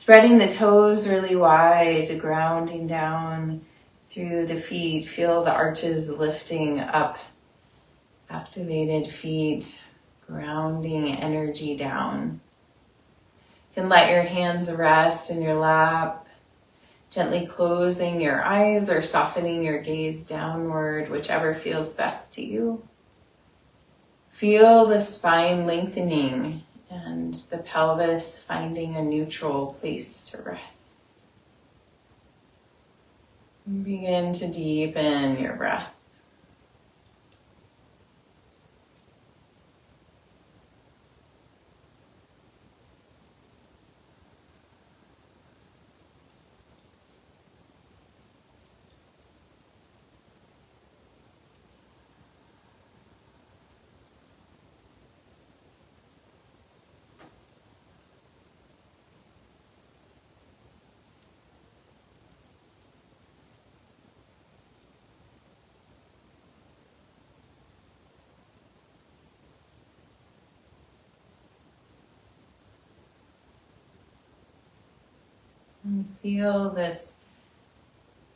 Spreading the toes really wide, grounding down through the feet. Feel the arches lifting up. Activated feet, grounding energy down. You can let your hands rest in your lap, gently closing your eyes or softening your gaze downward, whichever feels best to you. Feel the spine lengthening and the pelvis finding a neutral place to rest. Begin to deepen your breath. And feel this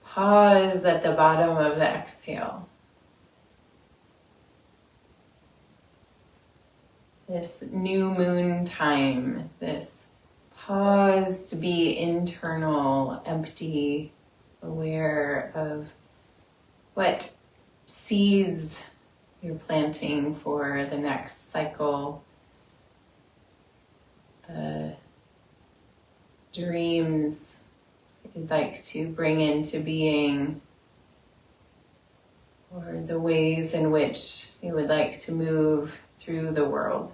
pause at the bottom of the exhale. This new moon time, this pause to be internal, empty, aware of what seeds you're planting for the next cycle, the dreams you'd like to bring into being, or the ways in which you would like to move through the world.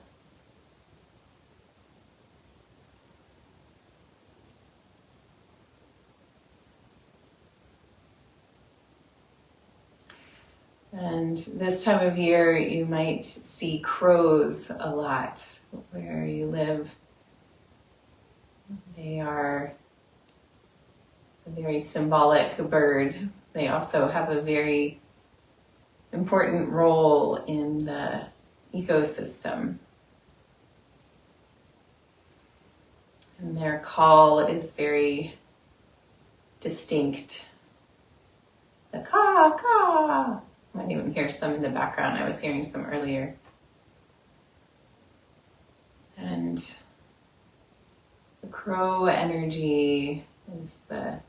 And this time of year, you might see crows a lot where you live. They are a very symbolic bird. They also have a very important role in the ecosystem. And their call is very distinct. The caw, caw. I might even hear some in the background. I was hearing some earlier. And the crow energy is the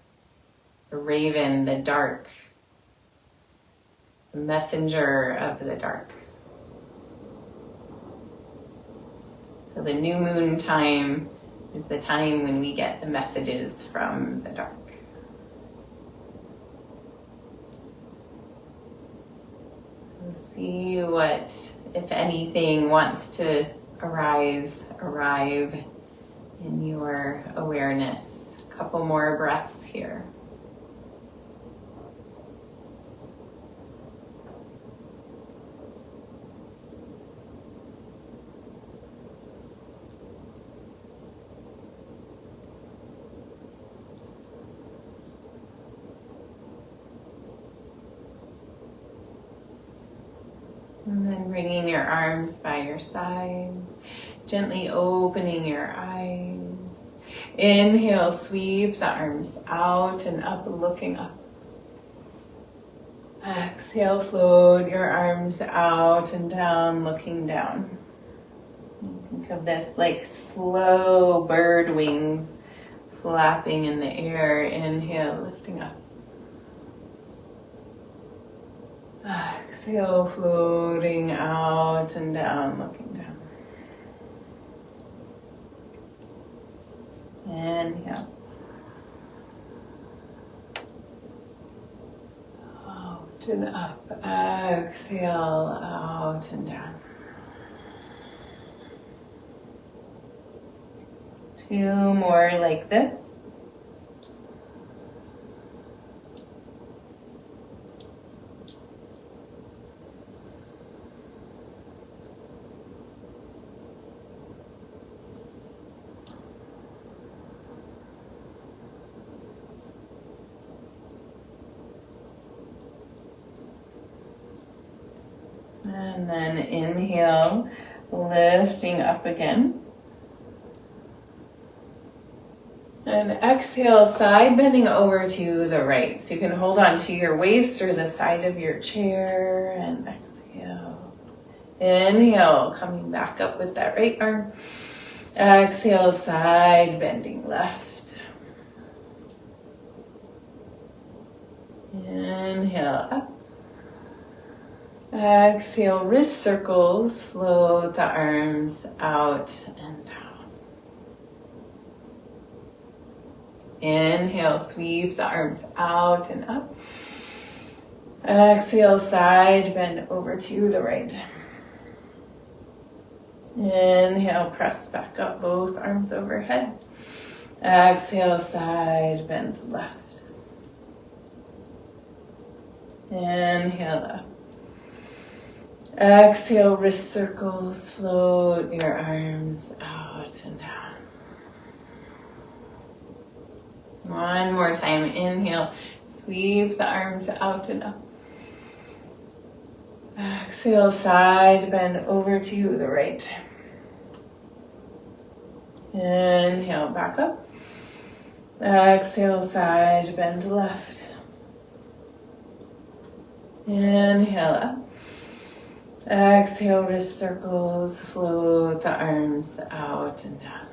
raven, the dark, the messenger of the dark. So the new moon time is the time when we get the messages from the dark. See what, if anything, wants to arrive in your awareness. A couple more breaths here. And then bringing your arms by your sides, gently opening your eyes. Inhale, sweep the arms out and up, looking up. Exhale, float your arms out and down, looking down. Think of this like slow bird wings flapping in the air. Inhale, lifting up. Exhale, floating out and down, looking down. Inhale. Out and up. Exhale, out and down. Two more like this. And then inhale, lifting up again. And exhale, side bending over to the right. So you can hold on to your waist or the side of your chair and exhale. Inhale, coming back up with that right arm. Exhale, side bending left. Inhale, up. Exhale, wrist circles, float the arms out and down. Inhale, sweep the arms out and up. Exhale, side bend over to the right. Inhale, press back up, both arms overhead. Exhale, side bend left. Inhale up. Exhale, wrist circles, float your arms out and down. One more time, inhale, sweep the arms out and up. Exhale, side bend over to the right. Inhale, back up. Exhale, side bend left. Inhale up. Exhale, wrist circles, float the arms out and down.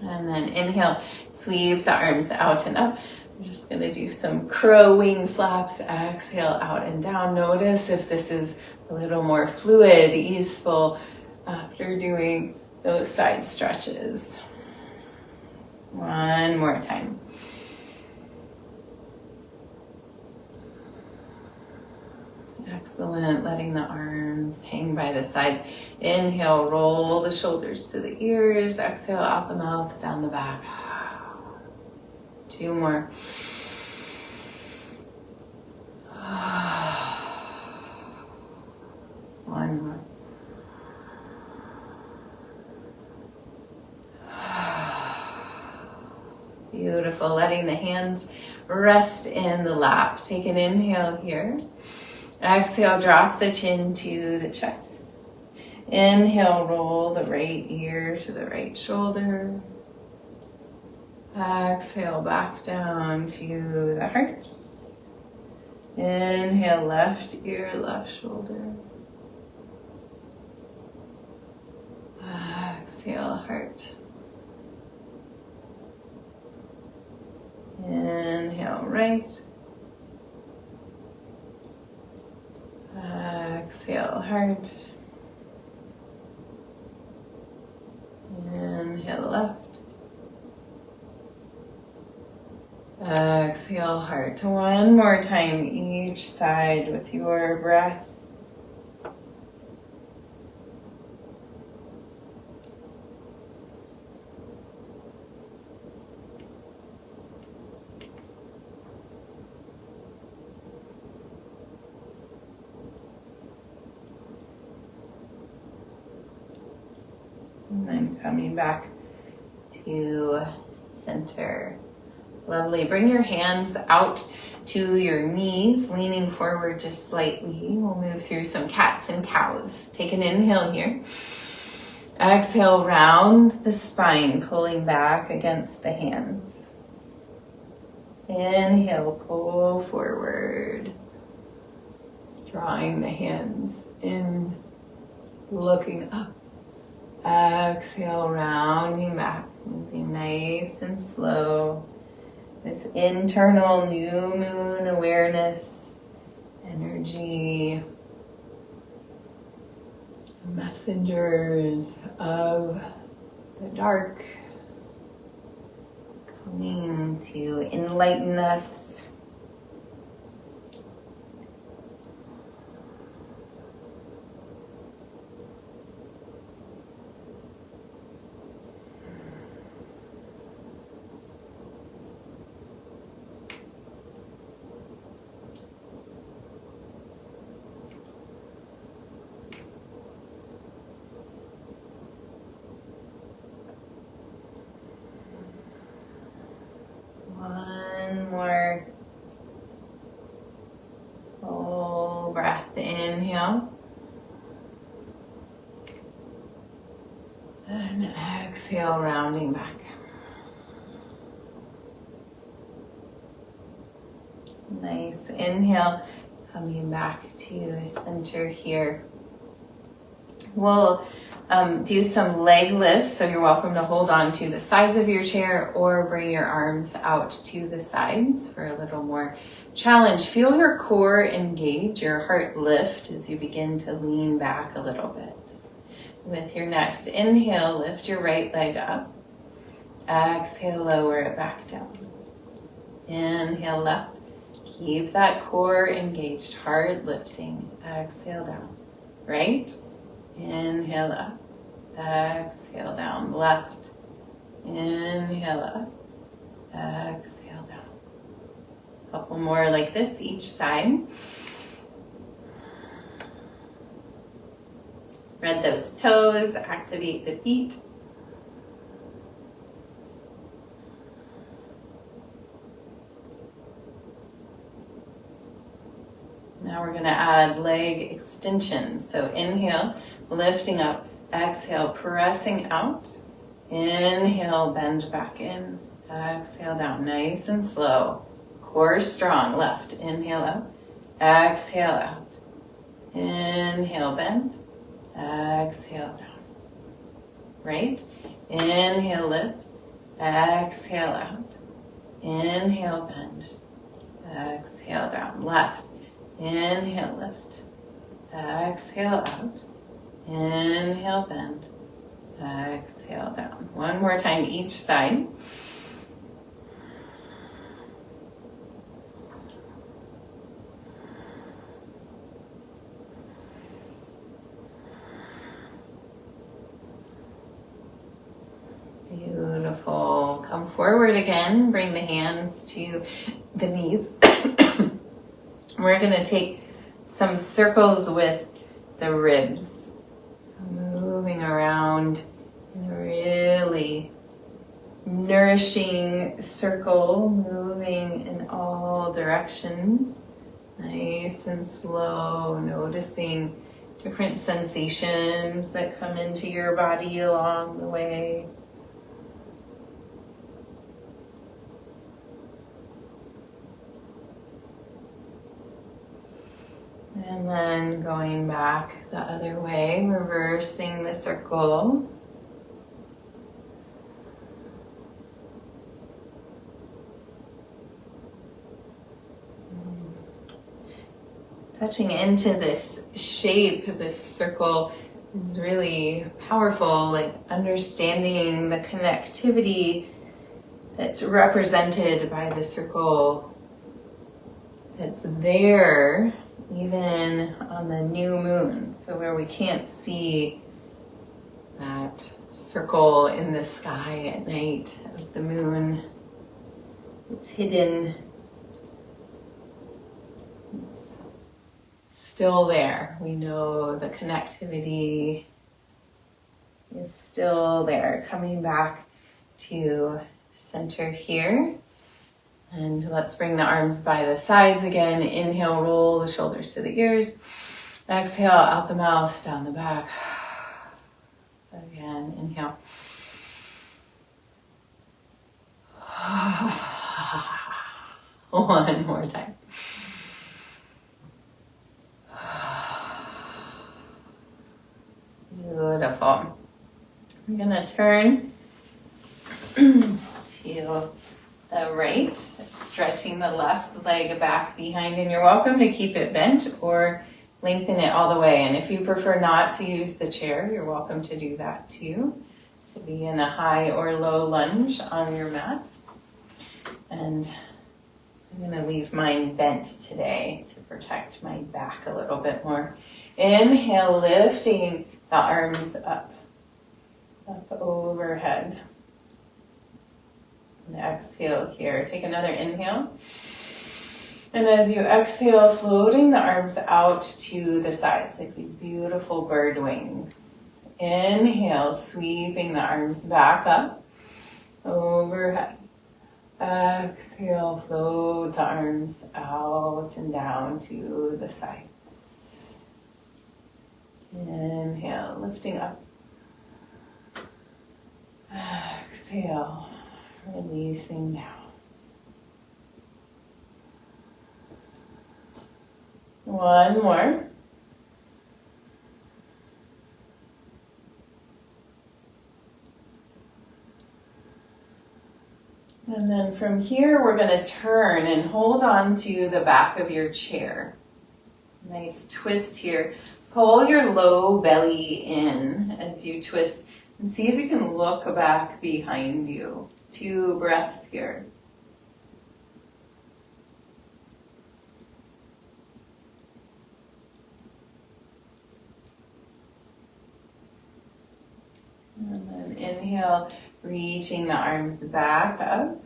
And then inhale, sweep the arms out and up. I'm just going to do some crow wing flaps. Exhale, out and down. Notice if this is a little more fluid, easeful after doing those side stretches. One more time. Excellent. Letting the arms hang by the sides. Inhale, roll the shoulders to the ears. Exhale, out the mouth, down the back. Two more. One more. Beautiful. Letting the hands rest in the lap. Take an inhale here. Exhale, drop the chin to the chest. Inhale, roll the right ear to the right shoulder. Exhale, back down to the heart. Inhale, left ear, left shoulder. Exhale, heart. Inhale, right. Exhale, heart. Inhale, left. Exhale, heart. One more time, each side with your breath. And then coming back to center. Lovely. Bring your hands out to your knees, leaning forward just slightly. We'll move through some cats and cows. Take an inhale here. Exhale, round the spine, pulling back against the hands. Inhale, pull forward. Drawing the hands in, looking up. Exhale, rounding back, moving nice and slow. This internal new moon awareness, energy, messengers of the dark coming to enlighten us. One more full breath. Inhale. And exhale, rounding back. Nice. Inhale, coming back to center here. We'll do some leg lifts, so you're welcome to hold on to the sides of your chair or bring your arms out to the sides for a little more challenge. Feel your core engage, your heart lift as you begin to lean back a little bit. With your next inhale, lift your right leg up. Exhale, lower it back down. Inhale, left. Keep that core engaged, heart lifting. Exhale, down. Right. Inhale up. Exhale, down. Left. Inhale up. Exhale, down. A couple more like this each side. Spread those toes, activate the feet. Now we're going to add leg extensions. So inhale, lifting up. Exhale, pressing out. Inhale, bend back in. Exhale, down. Nice and slow. Core strong. Left. Inhale up. Exhale out. Inhale, bend. Exhale, down. Right. Inhale, lift. Exhale out. Inhale, bend. Exhale, down. Left. Inhale, lift. Exhale out. Inhale, bend. Exhale, down. One more time each side. Beautiful. Come forward again. Bring the hands to the knees. We're going to take some circles with the ribs. So moving around in a really nourishing circle, moving in all directions. Nice and slow, noticing different sensations that come into your body along the way. And then going back the other way, reversing the circle. Touching into this shape, this circle is really powerful, like understanding the connectivity that's represented by the circle that's there even on the new moon. So where we can't see that circle in the sky at night of the moon, it's hidden. It's still there. We know the connectivity is still there. Coming back to center here. And let's bring the arms by the sides again. Inhale, roll the shoulders to the ears. Exhale, out the mouth, down the back. Again, inhale. One more time. Beautiful. I'm gonna turn to the right, stretching the left leg back behind, and you're welcome to keep it bent or lengthen it all the way. And if you prefer not to use the chair, you're welcome to do that too, to be in a high or low lunge on your mat. And I'm going to leave mine bent today to protect my back a little bit more. Inhale, lifting the arms up overhead. And exhale here. Take another inhale. And as you exhale, floating the arms out to the sides like these beautiful bird wings. Inhale, sweeping the arms back up overhead. Exhale, float the arms out and down to the sides. Inhale, lifting up. Exhale, releasing down. One more. And then from here, we're going to turn and hold on to the back of your chair. Nice twist here. Pull your low belly in as you twist and see if you can look back behind you. 2 breaths here. And then inhale, reaching the arms back up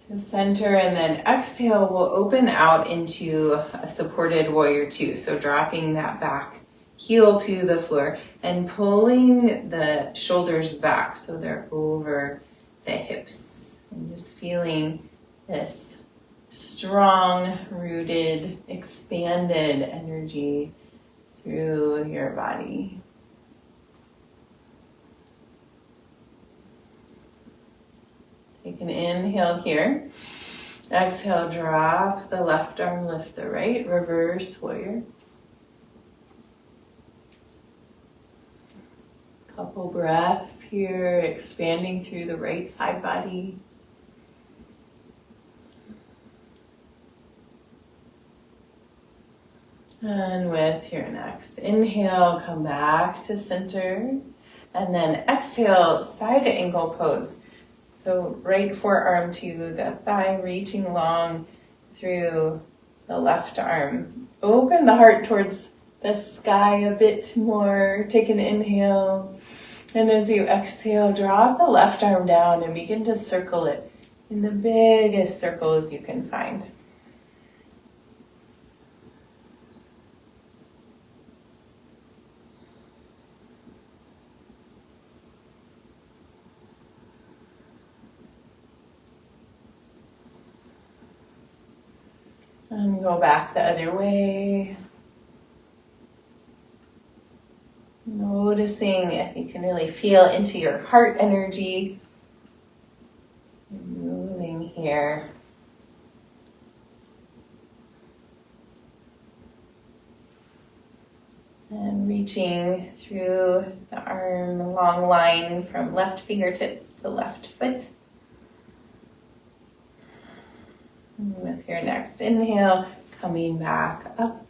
to center, and then exhale, we'll open out into a supported warrior 2. So dropping that back heel to the floor and pulling the shoulders back so they're over the hips. And just feeling this strong, rooted, expanded energy through your body. Take an inhale here. Exhale, drop the left arm, lift the right, reverse warrior. Couple breaths here, expanding through the right side body. And with your next inhale, come back to center. And then exhale, side angle pose. So right forearm to the thigh, reaching long through the left arm. Open the heart towards the sky a bit more. Take an inhale. And as you exhale, drop the left arm down and begin to circle it in the biggest circles you can find. And go back the other way. Noticing if you can really feel into your heart energy. Moving here. And reaching through the arm, long line from left fingertips to left foot. With your next inhale, coming back up,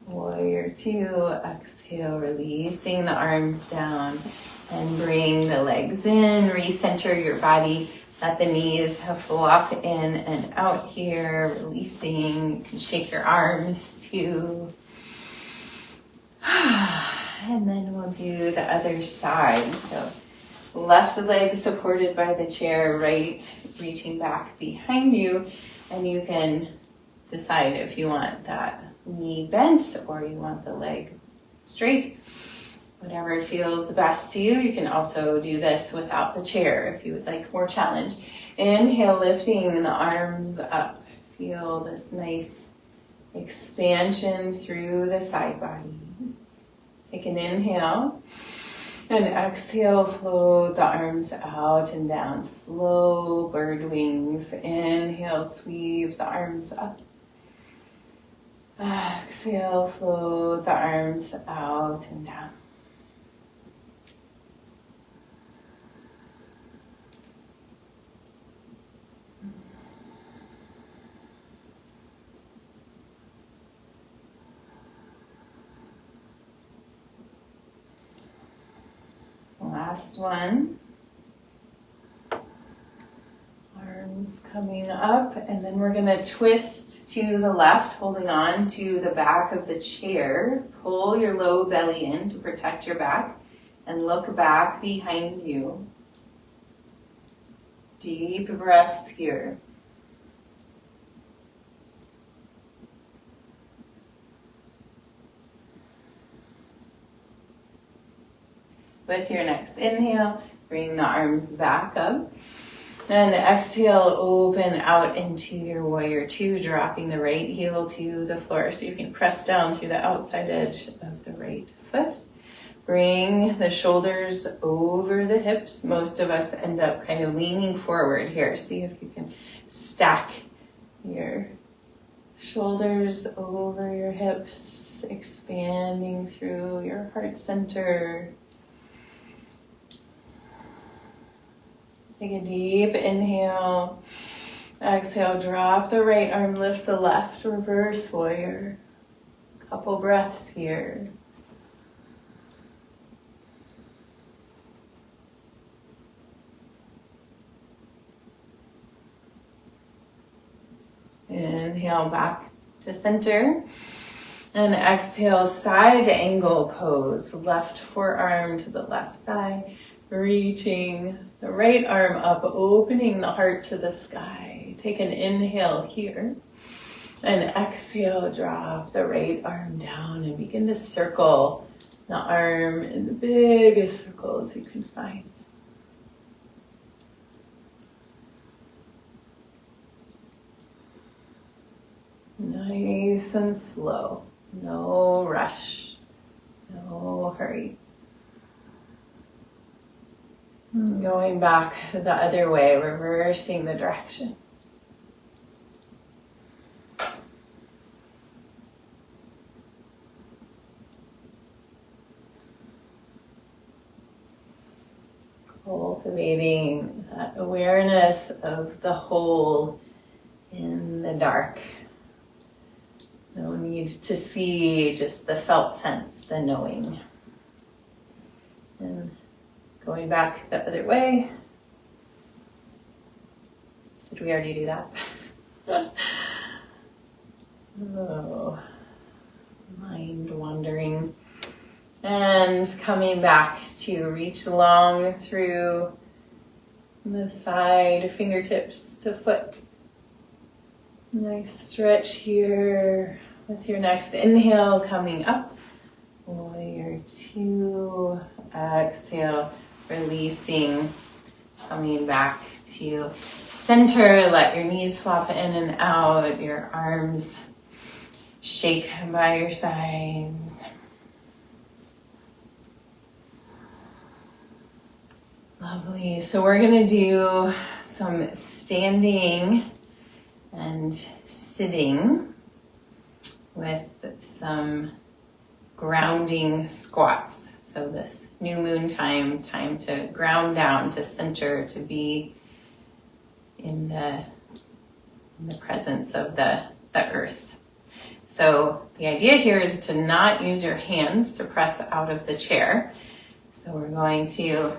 warrior 2, exhale, releasing the arms down and bring the legs in, recenter your body, let the knees flop in and out here, releasing. You can shake your arms too. And then we'll do the other side. So left leg supported by the chair, right reaching back behind you. And you can decide if you want that knee bent or you want the leg straight. Whatever feels best to you. You can also do this without the chair if you would like more challenge. Inhale, lifting the arms up. Feel this nice expansion through the side body. Take an inhale. And exhale, float the arms out and down. Slow bird wings. Inhale, sweep the arms up. Exhale, float the arms out and down. Last one. Arms coming up, and then we're going to twist to the left, holding on to the back of the chair. Pull your low belly in to protect your back, and look back behind you. Deep breaths here. With your next inhale, bring the arms back up. And exhale, open out into your warrior 2, dropping the right heel to the floor. So you can press down through the outside edge of the right foot. Bring the shoulders over the hips. Most of us end up kind of leaning forward here. See if you can stack your shoulders over your hips, expanding through your heart center. Take a deep inhale. Exhale, drop the right arm, lift the left, reverse warrior. Couple breaths here. Inhale back to center. And exhale, side angle pose. Left forearm to the left thigh. Reaching the right arm up, opening the heart to the sky. Take an inhale here. And exhale, drop the right arm down and begin to circle the arm in the biggest circles you can find. Nice and slow. No rush. No hurry. Going back the other way, reversing the direction. Cultivating that awareness of the whole in the dark. No need to see, just the felt sense, the knowing. And going back the other way. Did we already do that? Oh, mind wandering. And coming back to reach long through the side, fingertips to foot. Nice stretch here with your next inhale coming up. Warrior two. Exhale, releasing, coming back to center. Let your knees flop in and out, your arms shake by your sides. Lovely. So we're going to do some standing and sitting with some grounding squats. So this new moon time to ground down, to center, to be in the presence of the earth. So the idea here is to not use your hands to press out of the chair. So we're going to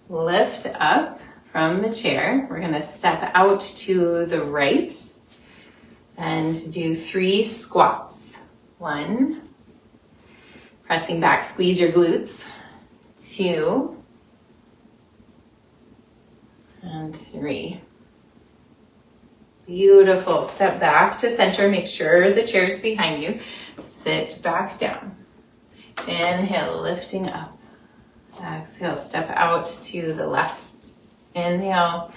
lift up from the chair. We're going to step out to the right and do 3 squats. 1, pressing back, squeeze your glutes. 2, and 3. Beautiful. Step back to center. Make sure the chair's behind you. Sit back down. Inhale, lifting up. Exhale, step out to the left. Inhale.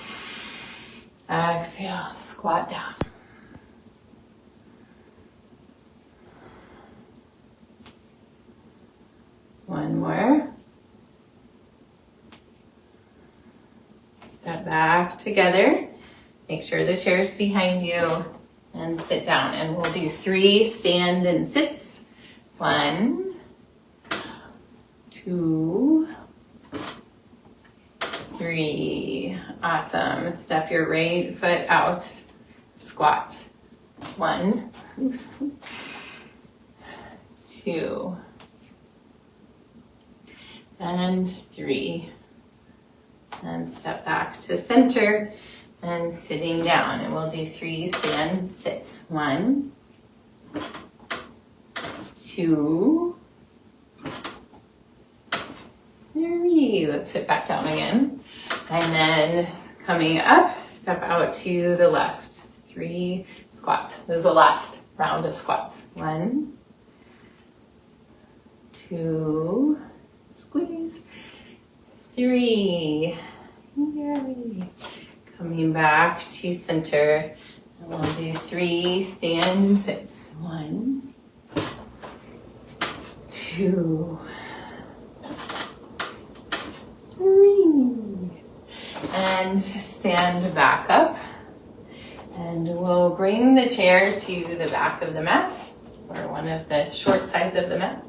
Exhale, squat down. One more. Step back together. Make sure the chair's behind you and sit down. And we'll do 3 stand and sits. 1, 2, 3. Awesome. Step your right foot out. Squat. 1, 2, and 3. And step back to center and sitting down. And we'll do 3 stand sits. 1, 2, 3. Let's sit back down again. And then coming up, step out to the left. 3 squats. This is the last round of squats. 1, 2, squeeze. 3. Yay. Coming back to center. And we'll do 3 stand and sits. 1, 2, and stand back up. And we'll bring the chair to the back of the mat, or one of the short sides of the mat,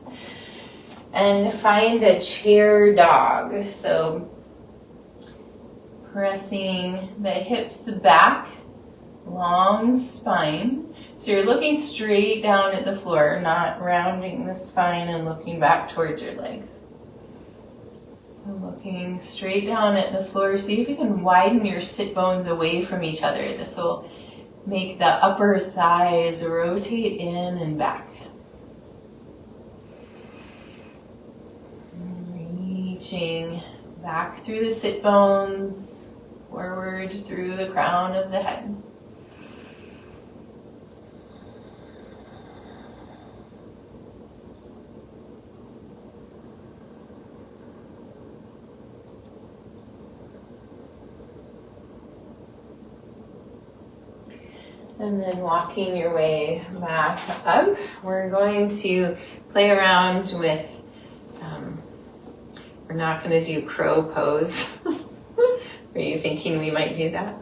and find a chair dog. So pressing the hips back, long spine. So you're looking straight down at the floor, not rounding the spine and looking back towards your legs. Looking straight down at the floor. See if you can widen your sit bones away from each other. This will make the upper thighs rotate in and back. Reaching back through the sit bones, forward through the crown of the head. And then walking your way back up, we're going to play around with, we're not going to do crow pose. Were you thinking we might do that?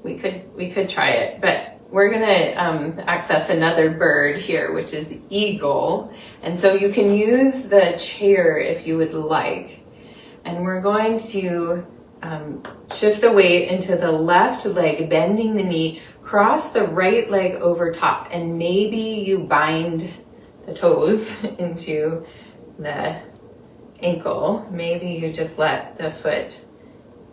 We could try it, but we're going to access another bird here, which is eagle. And so you can use the chair if you would like. And we're going to shift the weight into the left leg, bending the knee, cross the right leg over top, and maybe you bind the toes into the ankle. Maybe you just let the foot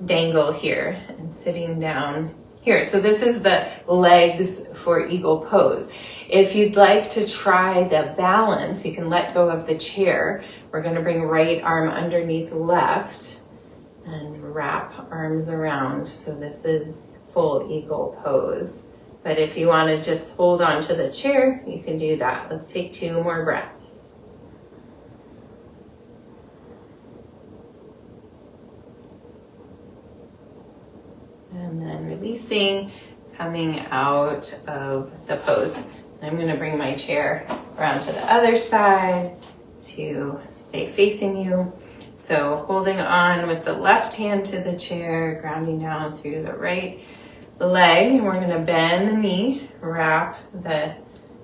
dangle here and sitting down here. So this is the legs for eagle pose. If you'd like to try the balance, you can let go of the chair. We're going to bring right arm underneath left and wrap arms around. So this is full eagle pose. But if you want to just hold on to the chair, you can do that. Let's take 2 more breaths. And then releasing, coming out of the pose. I'm going to bring my chair around to the other side to stay facing you. So holding on with the left hand to the chair, grounding down through the right leg. And we're going to bend the knee, wrap the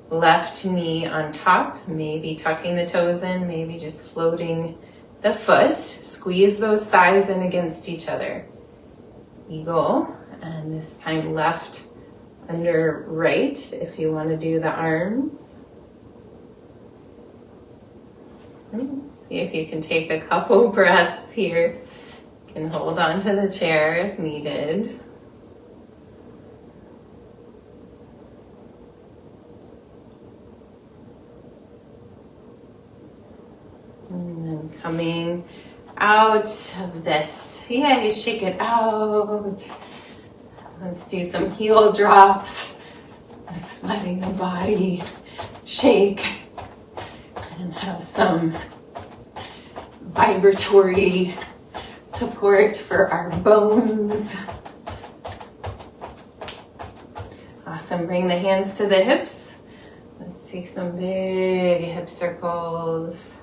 left knee on top, maybe tucking the toes in, maybe just floating the foot. Squeeze those thighs in against each other. Eagle, and this time left under right if you want to do the arms. See if you can take a couple breaths here. You can hold on to the chair if needed. And then coming out of this. Yay, shake it out. Let's do some heel drops. Just letting the body shake and have some vibratory support for our bones. Awesome. Bring the hands to the hips. Let's take some big hip circles.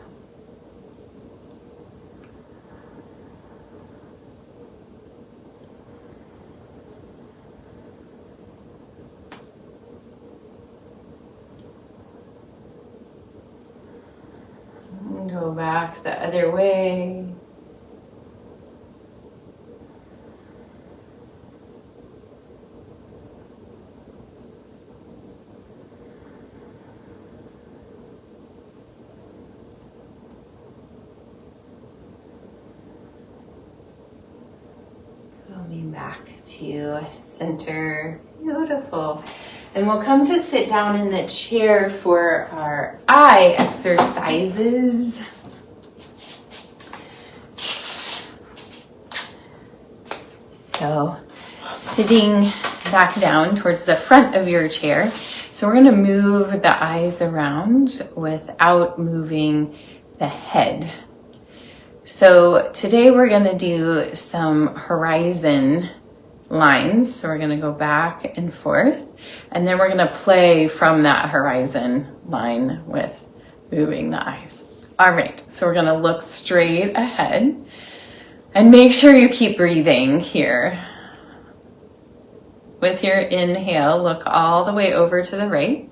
Go back the other way. Coming back to center. Beautiful. And we'll come to sit down in the chair for our eye exercises. So sitting back down towards the front of your chair. So we're going to move the eyes around without moving the head. So today we're going to do some horizon lines. So we're going to go back and forth, and then we're going to play from that horizon line with moving the eyes. All right, so we're going to look straight ahead. And make sure you keep breathing here. With your inhale, look all the way over to the right.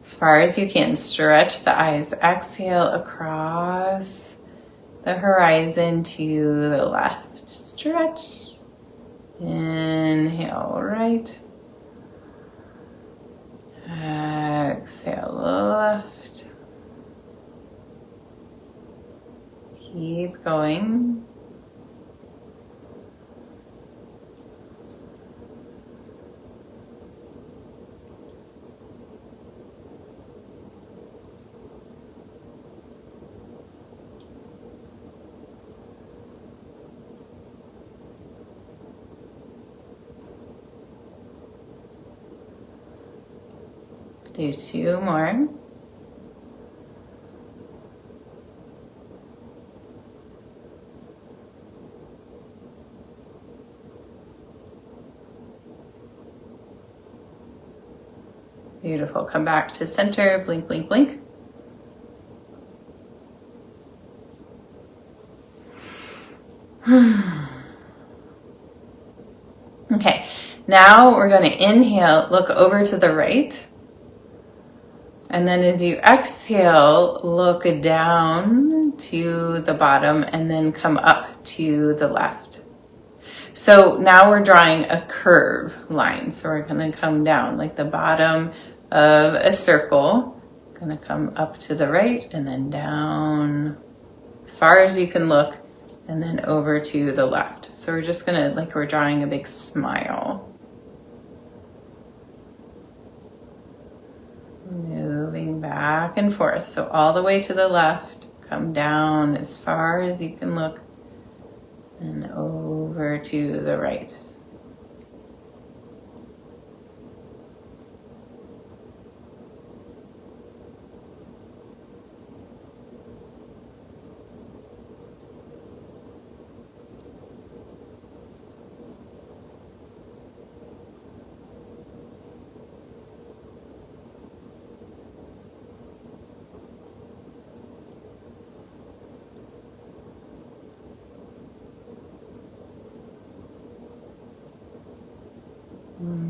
As far as you can, stretch the eyes. Exhale across the horizon to the left. Stretch. Inhale right. Exhale left. Keep going. Do 2 more. Beautiful. Come back to center. Blink, blink, blink. Okay, now we're going to inhale, look over to the right. And then as you exhale, look down to the bottom and then come up to the left. So now we're drawing a curve line. So we're going to come down like the bottom of a circle. Going to come up to the right and then down as far as you can look and then over to the left. So we're just going to, like we're drawing a big smile. Moving back and forth. So all the way to the left, come down as far as you can look and over to the right.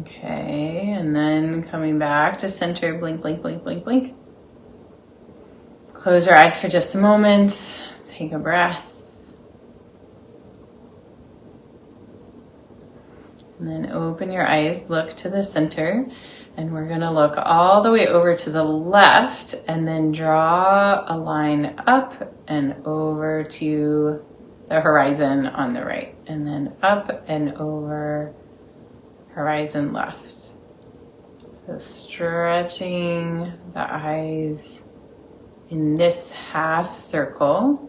Okay, and then coming back to center, blink, blink, blink, blink, blink. Close your eyes for just a moment. Take a breath. And then open your eyes, look to the center, and we're going to look all the way over to the left and then draw a line up and over to the horizon on the right, and then up and over horizon left. So stretching the eyes in this half circle.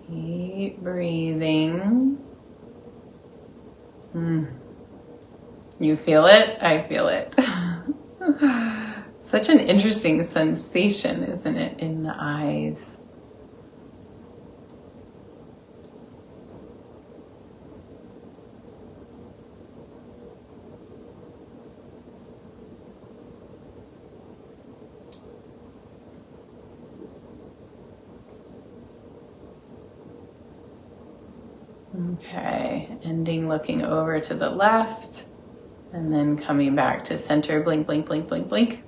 Keep breathing. You feel it? I feel it. Such an interesting sensation, isn't it, in the eyes? Okay, ending looking over to the left and then coming back to center, blink, blink, blink, blink, blink.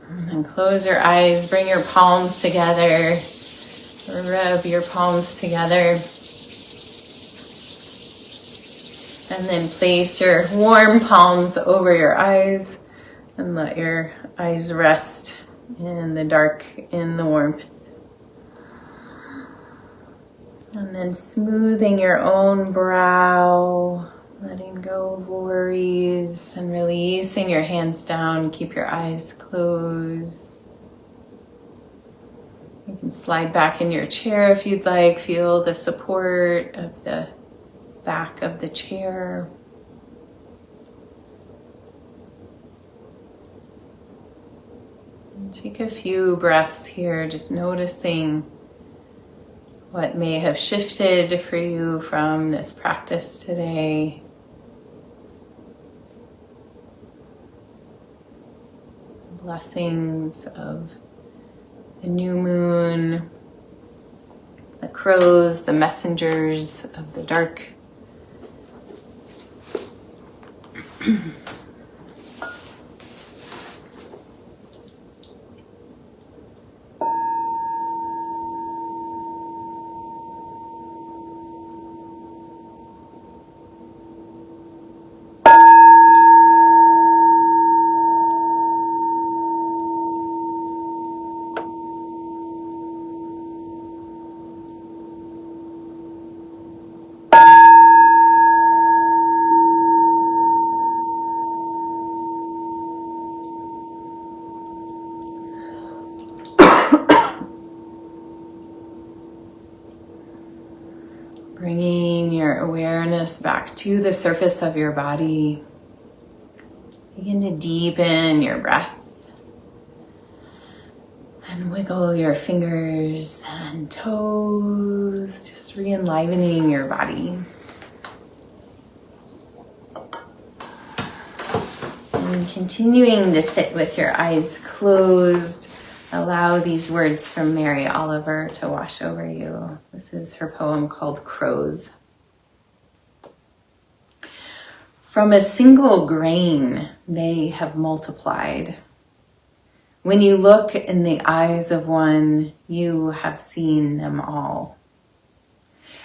And then close your eyes, bring your palms together, rub your palms together. And then place your warm palms over your eyes and let your eyes rest in the dark, in the warmth. And then smoothing your own brow, letting go of worries and releasing your hands down. Keep your eyes closed. You can slide back in your chair if you'd like. Feel the support of the back of the chair. And take a few breaths here, just noticing what may have shifted for you from this practice today. Blessings of the new moon, the crows, the messengers of the dark. Bringing your awareness back to the surface of your body. Begin to deepen your breath and wiggle your fingers and toes, just re-enlivening your body. And continuing to sit with your eyes closed. Allow these words from Mary Oliver to wash over you. This is her poem called Crows. From a single grain they have multiplied. When you look in the eyes of one, you have seen them all.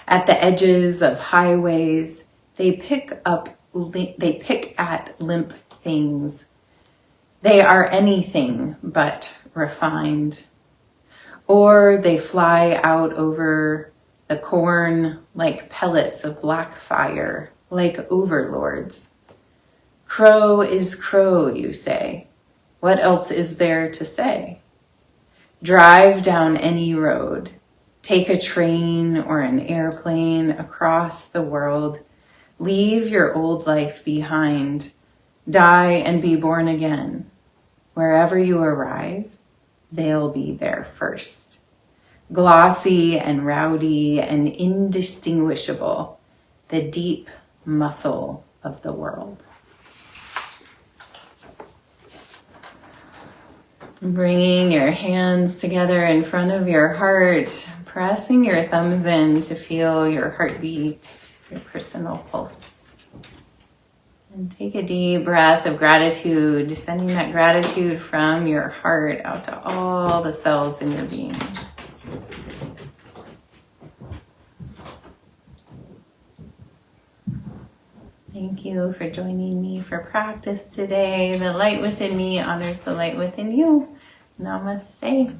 At the edges of highways, they pick at limp things. They are anything but refined. Or they fly out over the corn like pellets of black fire, like overlords. Crow is crow, you say. What else is there to say? Drive down any road. Take a train or an airplane across the world. Leave your old life behind. Die and be born again. Wherever you arrive, they'll be there first. Glossy and rowdy and indistinguishable, the deep muscle of the world. Bringing your hands together in front of your heart, pressing your thumbs in to feel your heartbeat, your personal pulse. And take a deep breath of gratitude, sending that gratitude from your heart out to all the cells in your being. Thank you for joining me for practice today. The light within me honors the light within you. Namaste.